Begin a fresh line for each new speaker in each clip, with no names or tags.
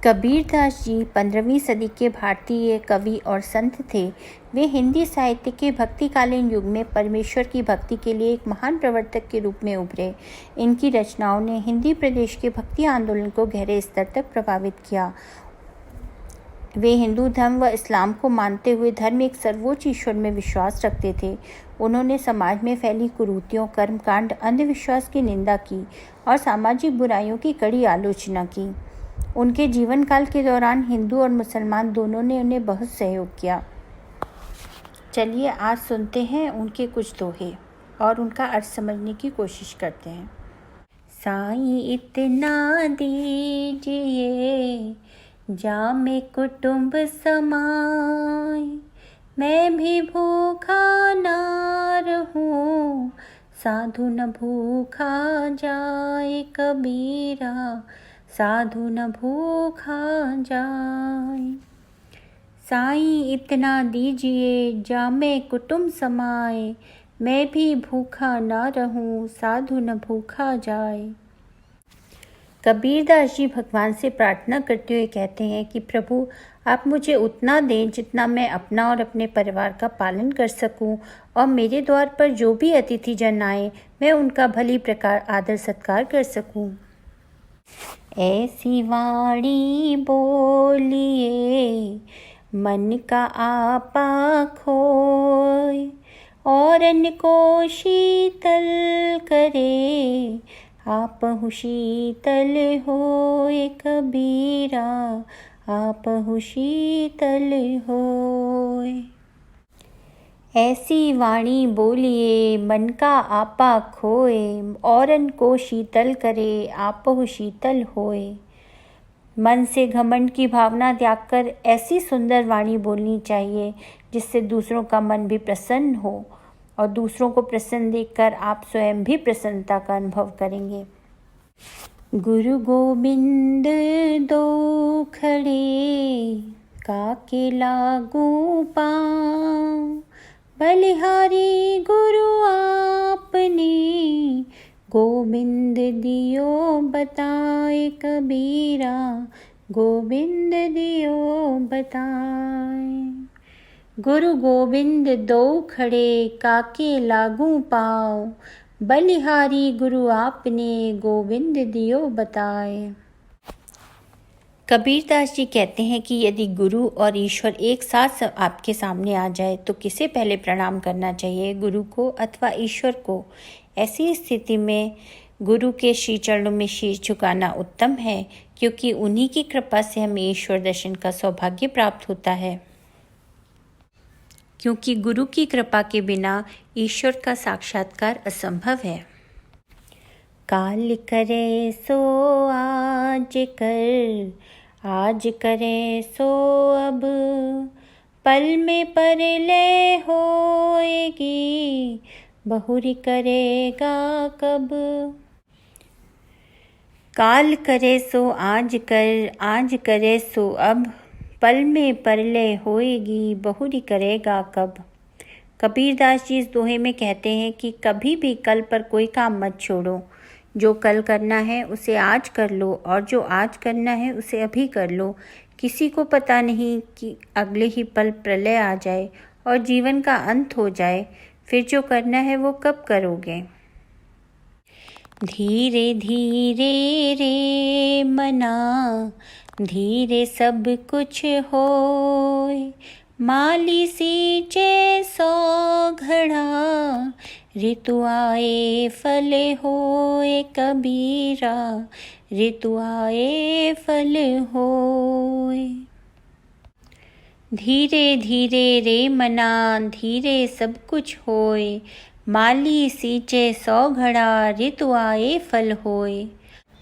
कबीरदास जी 15वीं सदी के भारतीय कवि और संत थे। वे हिंदी साहित्य के भक्तिकालीन युग में परमेश्वर की भक्ति के लिए एक महान प्रवर्तक के रूप में उभरे। इनकी रचनाओं ने हिंदी प्रदेश के भक्ति आंदोलन को गहरे स्तर तक प्रभावित किया। वे हिंदू धर्म व इस्लाम को मानते हुए धर्म एक सर्वोच्च ईश्वर में विश्वास रखते थे। उन्होंने समाज में फैली कुरीतियों, कर्मकांड, अंधविश्वास की निंदा की और सामाजिक बुराइयों की कड़ी आलोचना की। उनके जीवन काल के दौरान हिंदू और मुसलमान दोनों ने उन्हें बहुत सहयोग किया। चलिए आज सुनते हैं उनके कुछ दोहे और उनका अर्थ समझने की कोशिश करते हैं। साईं इतना दीजिए जामे कुटुंब समाए, मैं भी भूखा ना रहूं, साधु न भूखा जाए कबीरा, साधु न भूखा जाए। साईं इतना दीजिए जामे कुटुंब समाए, मैं भी भूखा ना रहूं, साधु न भूखा जाए। कबीरदास जी भगवान से प्रार्थना करते हुए कहते हैं कि प्रभु आप मुझे उतना दें जितना मैं अपना और अपने परिवार का पालन कर सकूं, और मेरे द्वार पर जो भी अतिथि जन आए मैं उनका भली प्रकार आदर सत्कार कर सकूं। ऐसी वाणी बोलिए मन का आपा खोए, औरन को शीतल करे, आपहु शीतल होए कबीरा, आपहु शीतल होए। ऐसी वाणी बोलिए मन का आपा खोए, औरन को शीतल करे, आपहु शीतल होए। मन से घमंड की भावना त्याग कर ऐसी सुंदर वाणी बोलनी चाहिए जिससे दूसरों का मन भी प्रसन्न हो, और दूसरों को प्रसन्न देखकर आप स्वयं भी प्रसन्नता का अनुभव करेंगे। गुरु गोबिंद दो खड़े, काके लागू पाँव, बलिहारी गुरु आपने, गोविंद दियो बताए कबीरा, गोविंद दियो बताए। गुरु गोविंद दो खड़े, काके लागू पाँव, बलिहारी गुरु आपने, गोविंद दियो बताए। कबीरदास जी कहते हैं कि यदि गुरु और ईश्वर एक साथ आपके सामने आ जाए तो किसे पहले प्रणाम करना चाहिए, गुरु को अथवा ईश्वर को। ऐसी स्थिति में गुरु के श्री चरणों में शीश झुकाना उत्तम है, क्योंकि उन्हीं की कृपा से हमें ईश्वर दर्शन का सौभाग्य प्राप्त होता है। क्योंकि गुरु की कृपा के बिना ईश्वर का साक्षात्कार असंभव है। काल करे सो आज कर, आज करे सो अब, पल में परलय होएगी, बहुरी करेगा कब। काल करे सो आज कर, आज करे सो अब, पल में परलय होएगी, बहुरी करेगा कब। कबीरदास जी इस दोहे में कहते हैं कि कभी भी कल पर कोई काम मत छोड़ो। जो कल करना है उसे आज कर लो, और जो आज करना है उसे अभी कर लो। किसी को पता नहीं कि अगले ही पल प्रलय आ जाए और जीवन का अंत हो जाए, फिर जो करना है वो कब करोगे। धीरे धीरे रे मना, धीरे सब कुछ होए, माली सींचे सौ घड़ा, ऋतु आए फल होए कबीरा, ऋतु आए फल होए। धीरे धीरे रे मना, धीरे सब कुछ होए, माली सींचे सौ घड़ा, ऋतु आए फल होए।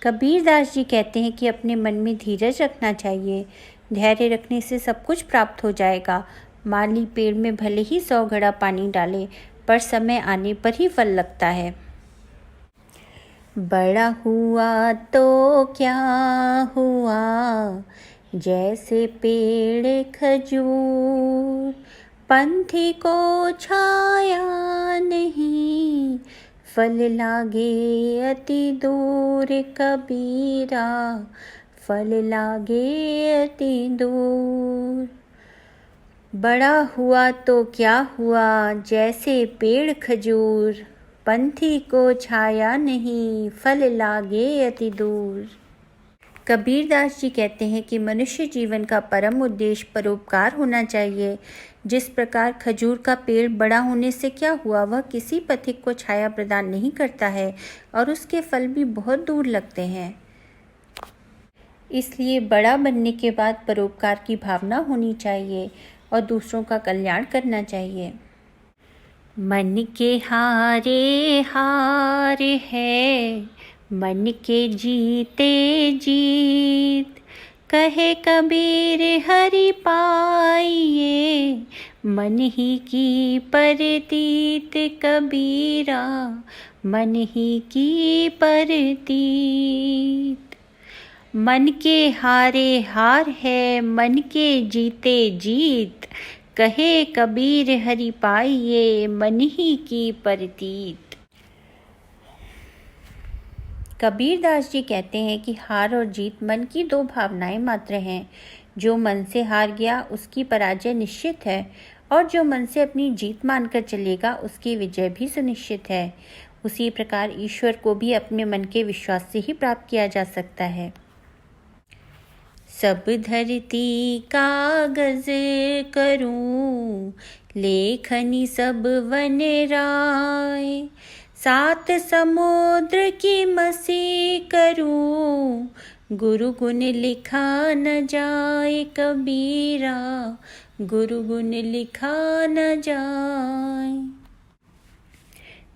कबीरदास जी कहते हैं कि अपने मन में धीरज रखना चाहिए। धैर्य रखने से सब कुछ प्राप्त हो जाएगा। माली पेड़ में भले ही 100 घड़ा पानी डाले, पर समय आने पर ही फल लगता है। बड़ा हुआ तो क्या हुआ, जैसे पेड़ खजूर, पंथी को छाया नहीं, फल लागे अति दूर कबीरा, फल लागे अति दूर। बड़ा हुआ तो क्या हुआ जैसे पेड़ खजूर, पंथी को छाया नहीं फल लागे अति दूर। कबीरदास जी कहते हैं कि मनुष्य जीवन का परम उद्देश्य परोपकार होना चाहिए। जिस प्रकार खजूर का पेड़ बड़ा होने से क्या हुआ, वह किसी पथिक को छाया प्रदान नहीं करता है और उसके फल भी बहुत दूर लगते हैं। इसलिए बड़ा बनने के बाद परोपकार की भावना होनी चाहिए और दूसरों का कल्याण करना चाहिए। मन के हारे हार है, मन के जीते जीत, कहे कबीर हरि पाइए, मन ही की परतीत कबीरा, मन ही की परतीत। मन के हारे हार है, मन के जीते जीत, कहे कबीर हरि पाइए, मन ही की परतीत। कबीरदास जी कहते हैं कि हार और जीत मन की दो भावनाएं मात्र हैं। जो मन से हार गया उसकी पराजय निश्चित है और जो मन से अपनी जीत मानकर चलेगा उसकी विजय भी सुनिश्चित है। उसी प्रकार ईश्वर को भी अपने मन के विश्वास से ही प्राप्त किया जा सकता है। सब धरती कागज करूं, लेखनी सब वन राय, सात समुद्र की मसी करूं, गुरु गुण लिखा न जाए कबीरा, गुरु गुण लिखा न जाए।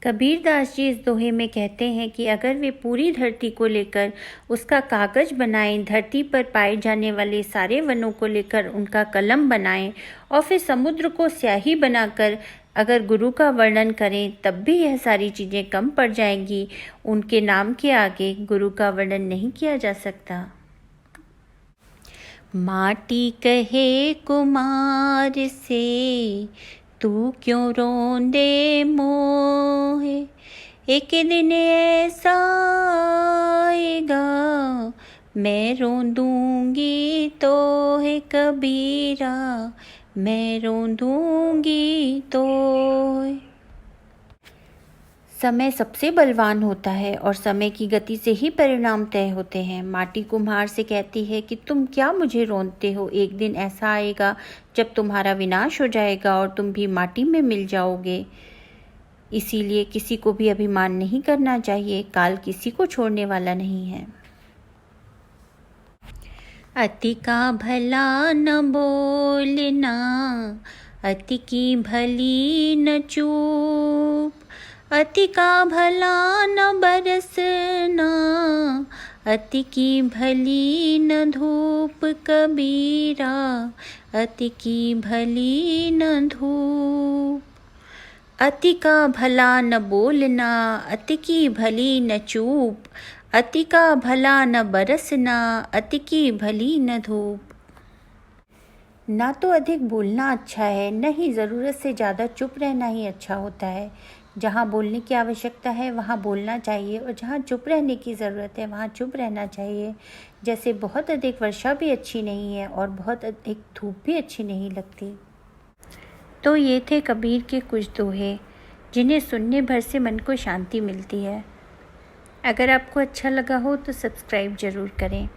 कबीरदास जी इस दोहे में कहते हैं कि अगर वे पूरी धरती को लेकर उसका कागज बनाएं, धरती पर पाए जाने वाले सारे वनों को लेकर उनका कलम बनाएं और फिर समुद्र को स्याही बनाकर अगर गुरु का वर्णन करें, तब भी यह सारी चीज़ें कम पड़ जाएंगी। उनके नाम के आगे गुरु का वर्णन नहीं किया जा सकता। माटी कहे कुमार से, तू क्यों रोंदे मोहे, एक दिन ऐसा आएगा, मैं रोंदूंगी तो है कबीरा, मैं रोंदूंगी तो। समय सबसे बलवान होता है और समय की गति से ही परिणाम तय होते हैं। माटी कुम्हार से कहती है कि तुम क्या मुझे रोंदते हो, एक दिन ऐसा आएगा जब तुम्हारा विनाश हो जाएगा और तुम भी माटी में मिल जाओगे। इसीलिए किसी को भी अभिमान नहीं करना चाहिए, काल किसी को छोड़ने वाला नहीं है। अति का भला न बोलना, अति की भली न चूप, अति का भला न बरसना, अति की भली न धूप कबीरा, अति की भली न धूप। अति का भला न बोलना, अति की भली न चूप, अति का भला न बरसना, अति की भली न धूप। ना तो अधिक बोलना अच्छा है, न ही ज़रूरत से ज़्यादा चुप रहना ही अच्छा होता है। जहाँ बोलने की आवश्यकता है वहाँ बोलना चाहिए और जहाँ चुप रहने की ज़रूरत है वहाँ चुप रहना चाहिए। जैसे बहुत अधिक वर्षा भी अच्छी नहीं है और बहुत अधिक धूप भी अच्छी नहीं लगती। तो ये थे कबीर के कुछ दोहे जिन्हें सुनने भर से मन को शांति मिलती है। अगर आपको अच्छा लगा हो तो सब्सक्राइब ज़रूर करें।